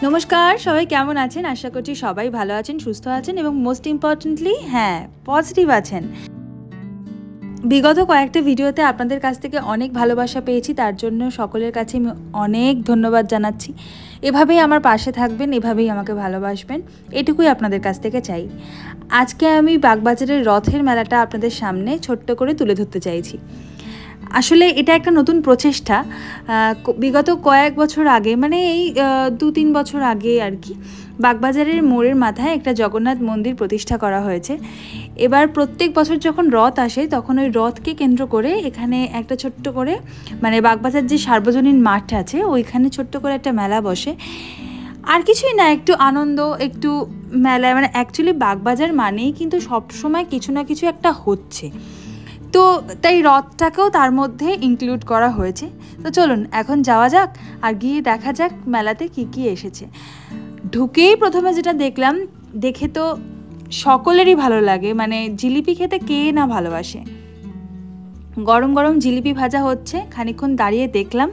নমস্কার, সবাই কেমন আছেন? আশা করছি সবাই ভালো আছেন, সুস্থ আছেন এবং মোস্ট ইম্পর্টেন্টলি পজিটিভ আছেন। বিগত কয়েকটা ভিডিওতে আপনাদের কাছ থেকে অনেক ভালোবাসা পেয়েছি, তার জন্য সকলের কাছে আমি অনেক ধন্যবাদ জানাচ্ছি। এভাবেই আমার পাশে থাকবেন, এভাবেই আমাকে ভালোবাসবেন, এটুকুই আপনাদের কাছ থেকে চাই। আজকে আমি বাগবাজারের রথের মেলাটা আপনাদের সামনে ছোট্ট করে তুলে ধরতে চাইছি। আসলে এটা একটা নতুন প্রচেষ্টা। বিগত কয়েক বছর আগে, মানে এই 2-3 বছর আগে আর কি, বাগবাজারের মোড়ের মাথায় একটা জগন্নাথ মন্দির প্রতিষ্ঠা করা হয়েছে। এবার প্রত্যেক বছর যখন রথ আসে তখন ওই রথকে কেন্দ্র করে এখানে একটা ছোট্ট করে, মানে বাগবাজার যে সার্বজনীন মাঠ আছে ওইখানে ছোট্ট করে একটা মেলা বসে। আর কিছুই না, একটু আনন্দ, একটু মেলা, মানে অ্যাকচুয়ালি বাগবাজার মানেই কিন্তু সবসময় কিছু না কিছু একটা হচ্ছে, তো তাই রথটাকেও তার মধ্যে ইনক্লুড করা হয়েছে। তো চলুন এখন যাওয়া যাক আর গিয়ে দেখা যাক মেলাতে কি কি এসেছে। ঢুকেই প্রথমে যেটা দেখলাম, দেখে তো সকলেরই ভালো লাগে, মানে জিলিপি খেতে কে না ভালোবাসে। গরম গরম জিলিপি ভাজা হচ্ছে, খানিকক্ষণ দাঁড়িয়ে দেখলাম।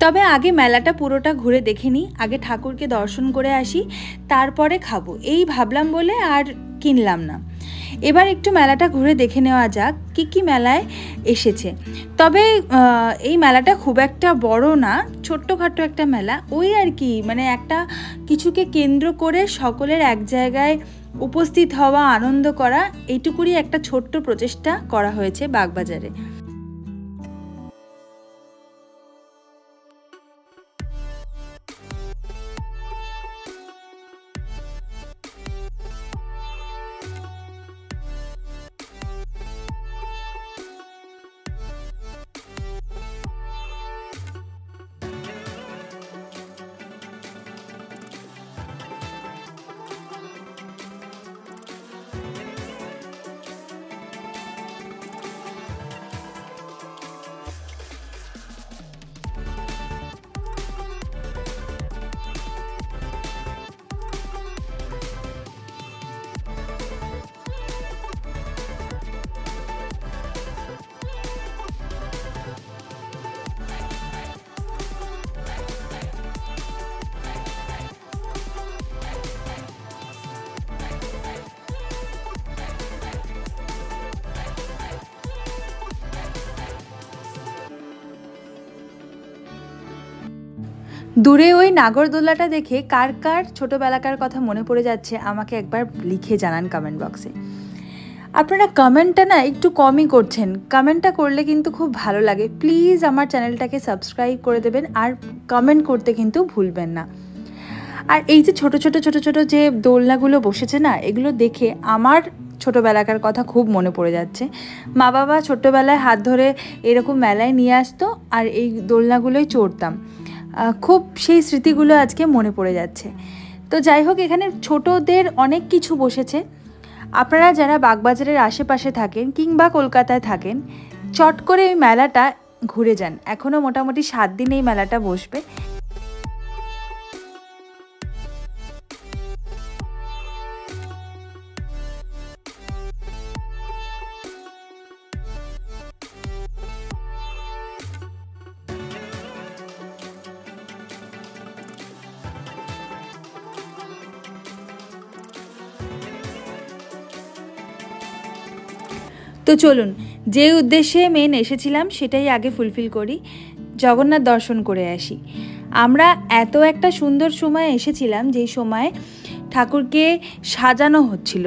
তবে আগে মেলাটা পুরোটা ঘুরে দেখে নিই, আগে ঠাকুরকে দর্শন করে আসি, তারপরে খাবো এই ভাবলাম বলে আর কিনলাম না। এবার একটু মেলাটা ঘুরে দেখে নেওয়া যাক কি কি মেলায় এসেছে। তবে এই মেলাটা খুব একটা বড় না, ছোট্টখাট্টো একটা মেলা, ওই আর কি, মানে একটা কিছুকে কেন্দ্র করে সকলের এক জায়গায় উপস্থিত হওয়া, আনন্দ করা, এইটুকুরই একটা ছোট্ট প্রচেষ্টা করা হয়েছে বাগবাজারে। দূরে ওই নাগরদোলাটা দেখে কার কার ছোটোবেলাকার কথা মনে পড়ে যাচ্ছে আমাকে একবার লিখে জানান কমেন্ট বক্সে। আপনারা কমেন্টটা না একটু কমই করছেন, কমেন্টটা করলে কিন্তু খুব ভালো লাগে। প্লিজ আমার চ্যানেলটাকে সাবস্ক্রাইব করে দেবেন আর কমেন্ট করতে কিন্তু ভুলবেন না। আর এই যে ছোট ছোট ছোট ছোট যে দোলনাগুলো বসেছে না, এগুলো দেখে আমার ছোটোবেলাকার কথা খুব মনে পড়ে যাচ্ছে। মা বাবা ছোট্টবেলায় হাত ধরে এরকম মেলায় নিয়ে আসতো আর এই দোলনাগুলোই চড়তাম, খুব সেই স্মৃতিগুলো আজকে মনে পড়ে যাচ্ছে। তো যাই হোক, এখানে ছোটদের অনেক কিছু বসেছে। আপনারা যারা বাগবাজারের আশেপাশে থাকেন কিংবা কলকাতায় থাকেন, চট করে এই মেলাটা ঘুরে যান। এখনও মোটামুটি 7 দিন এই মেলাটা বসবে। তো চলুন, যে উদ্দেশ্যে মেন এসেছিলাম সেটাই আগে ফুলফিল করি, জগন্নাথ দর্শন করে আসি। আমরা এত একটা সুন্দর সময় এসেছিলাম যেই সময় ঠাকুরকে সাজানো হচ্ছিল,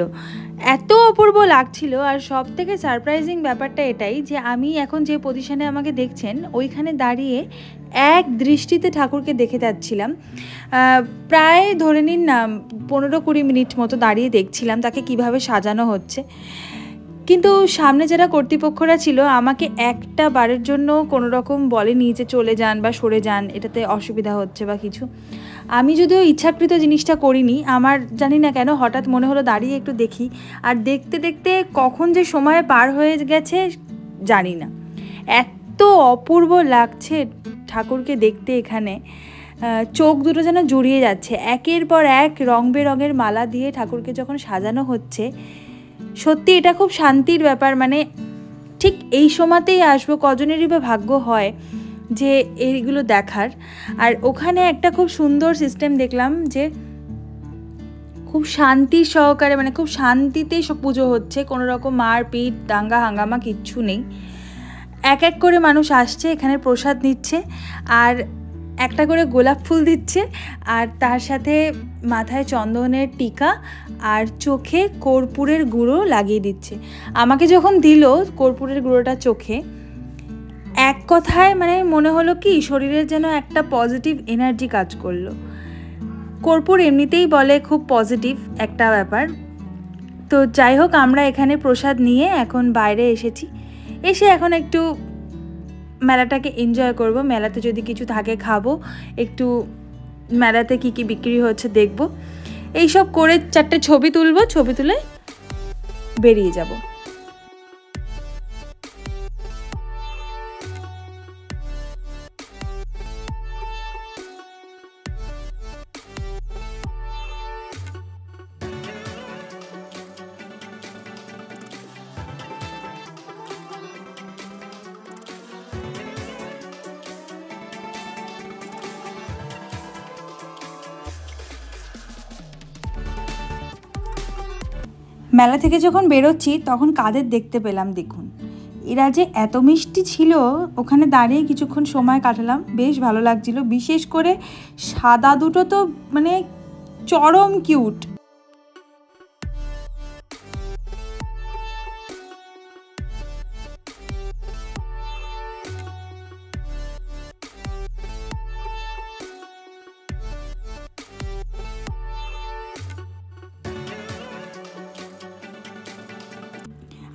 এত অপূর্ব লাগছিল। আর সব থেকে সারপ্রাইজিং ব্যাপারটা এটাই যে আমি এখন যে পজিশনে আমাকে দেখছেন ওইখানে দাঁড়িয়ে এক দৃষ্টিতে ঠাকুরকে দেখে যাচ্ছিলাম। প্রায় ধরে নিন না 15-20 মিনিট মতো দাঁড়িয়ে দেখছিলাম তাকে কিভাবে সাজানো হচ্ছে। কিন্তু সামনে যারা কর্তৃপক্ষরা ছিল আমাকে একটা বারের জন্য কোনো রকম বলেনি যে চলে যান বা সরে যান, এটাতে অসুবিধা হচ্ছে বা কিছু। আমি যদিও ইচ্ছাকৃত জিনিসটা করিনি, আমার জানি না কেন হঠাৎ মনে হলো দাঁড়িয়ে একটু দেখি, আর দেখতে দেখতে কখন যে সময় পার হয়ে গেছে জানি না। এত অপূর্ব লাগছে ঠাকুরকে দেখতে, এখানে চোখ দুটো যেন জুড়িয়ে যাচ্ছে। একের পর এক রং বেরঙের মালা দিয়ে ঠাকুরকে যখন সাজানো হচ্ছে, সত্যি এটা খুব শান্তির ব্যাপার। মানে ঠিক এই সময়তেই আসবো, কজনেরই বা ভাগ্য হয় যে এইগুলো দেখার। আর ওখানে একটা খুব সুন্দর সিস্টেম দেখলাম যে খুব শান্তি সহকারে, মানে খুব শান্তিতেই সব পুজো হচ্ছে, কোনো রকম মারপিট দাঙ্গা হাঙ্গামা কিচ্ছু নেই। এক এক করে মানুষ আসছে, এখানে প্রসাদ নিচ্ছে, আর একটা করে গোলাপ ফুল দিচ্ছে, আর তার সাথে মাথায় চন্দনের টিকা আর চোখে কর্পূরের গুঁড়ো লাগিয়ে দিচ্ছে। আমাকে যখন দিল কর্পূরের গুঁড়োটা চোখে, এক কথায় মানে মনে হলো কি শরীরের যেন একটা পজিটিভ এনার্জি কাজ করলো। কর্পূর এমনিতেই বলে খুব পজিটিভ একটা ব্যাপার। তো যাই হোক, আমরা এখানে প্রসাদ নিয়ে এখন বাইরে এসেছি, এসে এখন একটু মেলাটাকে এনজয় করব। মেলাতে যদি কিছু থাকে খাবো, একটু মেলাতে কি কি বিক্রি হচ্ছে দেখব, এইসব করে 4টে ছবি তুলবো, ছবি তুলে বেরিয়ে যাব। মেলা থেকে যখন বেরোচ্ছি তখন কাদের দেখতে পেলাম দেখুন, এরা যে এত মিষ্টি ছিল। ওখানে দাঁড়িয়ে কিছুক্ষণ সময় কাটালাম, বেশ ভালো লাগছিল। বিশেষ করে সাদা দুটো তো মানে চরম কিউট।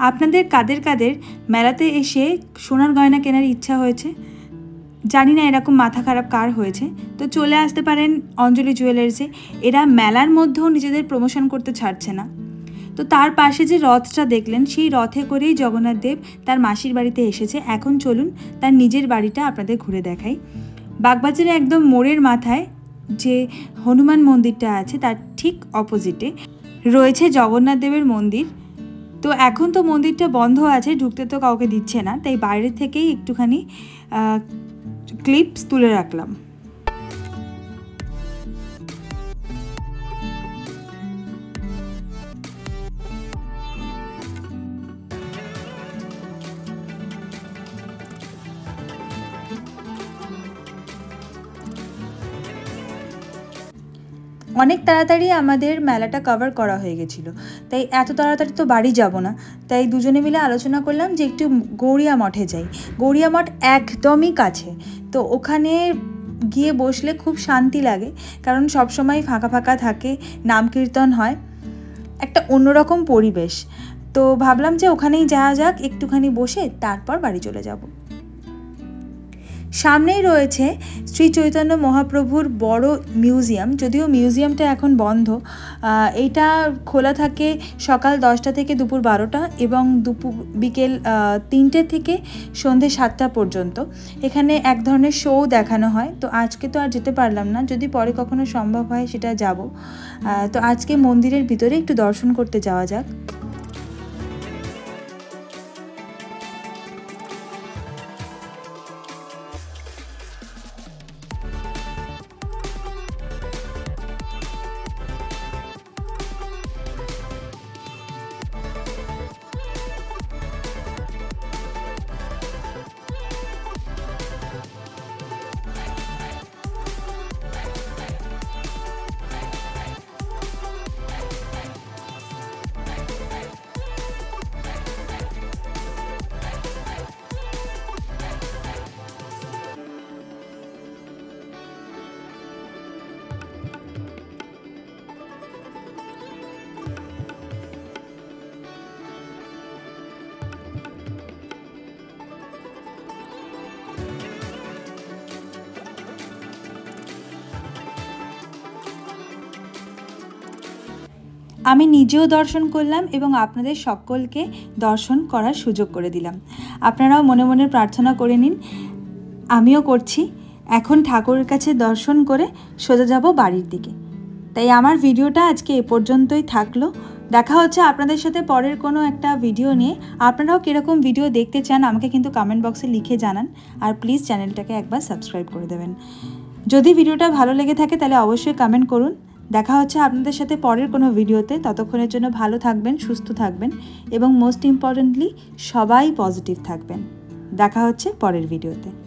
আপনাদের কাদের কাদের মেলাতে এসে সোনার গয়না কেনার ইচ্ছা হয়েছে? জানি না এরকম মাথা খারাপ কার হয়েছে। তো চলে আসতে পারেন অঞ্জলি জুয়েলার্সে। এরা মেলার মধ্যেও নিজেদের প্রমোশন করতে ছাড়ছে না। তো তার পাশে যে রথটা দেখলেন, সেই রথে করেই জগন্নাথ দেব তার মাসির বাড়িতে এসেছে। এখন চলুন তার নিজের বাড়িটা আপনাদের ঘুরে দেখাই। বাগবাজারে একদম মোড়ের মাথায় যে হনুমান মন্দিরটা আছে তার ঠিক অপোজিটে রয়েছে জগন্নাথ দেবের মন্দির। তো এখন তো মন্দিরটা বন্ধ আছে, ঢুকতে তো কাউকে দিচ্ছে না, তাই বাইরে থেকেই একটুখানি ক্লিপস তুলে রাখলাম। অনেক তাড়াতাড়ি আমাদের মেলাটা কভার করা হয়ে গেছিলো, তাই এত তাড়াতাড়ি তো বাড়ি যাব না। তাই দুজনে মিলে আলোচনা করলাম যে একটু গৌরিয়া মঠে যাই। গৌরিয়া মঠ একদমই কাছে, তো ওখানে গিয়ে বসলে খুব শান্তি লাগে, কারণ সবসময় ফাঁকা ফাঁকা থাকে, নাম কীর্তন হয়, একটা অন্যরকম পরিবেশ। তো ভাবলাম যে ওখানেই যাওয়া যাক, একটুখানি বসে তারপর বাড়ি চলে যাব। সামনেই রয়েছে শ্রী চৈতন্য মহাপ্রভুর বড় মিউজিয়াম, যদিও মিউজিয়ামটা এখন বন্ধ। এইটা খোলা থাকে সকাল 10টা থেকে দুপুর 12টা এবং বিকেল 3টে থেকে সন্ধে 7টা পর্যন্ত। এখানে এক ধরনের শো দেখানো হয়। তো আজকে তো আর যেতে পারলাম না, যদি পরে কখনো সম্ভব হয় সেটা যাব। তো আজকে মন্দিরের ভিতরে একটু দর্শন করতে যাওয়া যাক। আমি নিজেও দর্শন করলাম এবং আপনাদের সকলকে দর্শন করার সুযোগ করে দিলাম। আপনারাও মনে মনে প্রার্থনা করে নিন, আমিও করছি। এখন ঠাকুরের কাছে দর্শন করে সোজা যাব বাড়ির দিকে। তাই আমার ভিডিওটা আজকে এ পর্যন্তই থাকলো। দেখা হচ্ছে আপনাদের সাথে পরের কোনো একটা ভিডিও নিয়ে। আপনারাও কীরকম ভিডিও দেখতে চান আমাকে কিন্তু কমেন্ট বক্সে লিখে জানান। আর প্লিজ চ্যানেলটাকে একবার সাবস্ক্রাইব করে দেবেন। যদি ভিডিওটা ভালো লেগে থাকে তাহলে অবশ্যই কমেন্ট করুন। দেখা হচ্ছে আপনাদের সাথে পরের কোনো ভিডিওতে। ততক্ষণের জন্য ভালো থাকবেন, সুস্থ থাকবেন এবং মোস্ট ইম্পর্টেন্টলি সবাই পজিটিভ থাকবেন। দেখা হচ্ছে পরের ভিডিওতে।